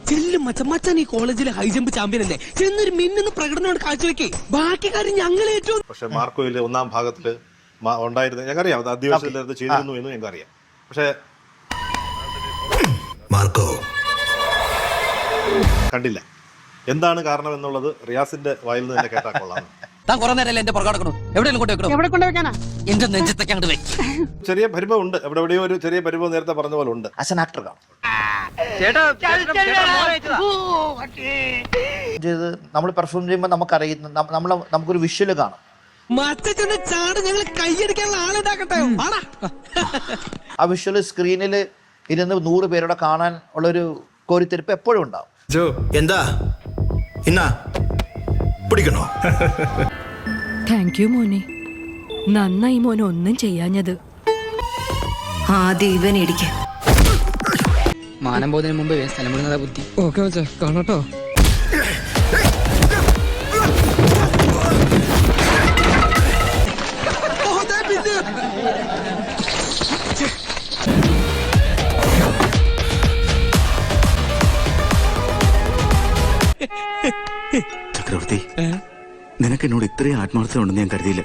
ചെല്ലും മച്ചൻ ഈ കോളേജിലെ ഹൈ ജമ്പ് ചാമ്പ്യൻ അല്ലേ, ചെന്നൊരു മിന്നുന്ന പ്രകടനമാണ് കാഴ്ചവെക്കേ. ബാക്കി കാര്യം ഞങ്ങൾ ഏറ്റവും. പക്ഷെ മാർക്കോയില് ഒന്നാം ഭാഗത്തില് ഉണ്ടായിരുന്നത് ഞങ്ങറിയാം, അത് അധിവാസികൾ ചെയ്തിരുന്നു എന്ന് ഞങ്ങൾക്കറിയാം. പക്ഷെ മാർക്കോ കണ്ടില്ല. എന്താണ് കാരണം എന്നുള്ളത് റിയാസിന്റെ വായിൽ നിന്ന് തന്നെ കേട്ടാ കൊള്ളാം. ചെറിയ പരിഭവം ഉണ്ട്, എവിടെയോ ഒരു ചെറിയ പരിഭവം നേരത്തെ പറഞ്ഞ പോലെ ഉണ്ട്. ആക്ടർ കാണും നമ്മൾ പെർഫോം ചെയ്യുമ്പോൾ നമുക്കറിയുന്ന നമുക്കൊരു വിഷ്വല് കാണും. ആ വിഷ്വല് സ്ക്രീനിൽ ഇരുന്ന് 100 പേരോടെ കാണാൻ ഉള്ളൊരു കോരിത്തെരിപ്പ് എപ്പോഴും ഉണ്ടാവും. എന്താ ഇന്നാ പിടിക്കണോ? താങ്ക് യു മോനെ, നന്നായി മോനെ ഒന്നും ചെയ്യാഞ്ഞത്. ആദ്യം ഇവൻ ഇടിക്ക. മാനം പോകുന്നതിന് മുമ്പ് സ്ഥലം വിടുന്നതാ ബുദ്ധി. ഓക്കെ വെച്ചാ കാണട്ടോ. ചക്രവർത്തി, നിനക്ക് എന്നോട് ഇത്രയും ആത്മാർത്ഥത ഉണ്ടെന്ന് ഞാൻ കരുതിയില്ല.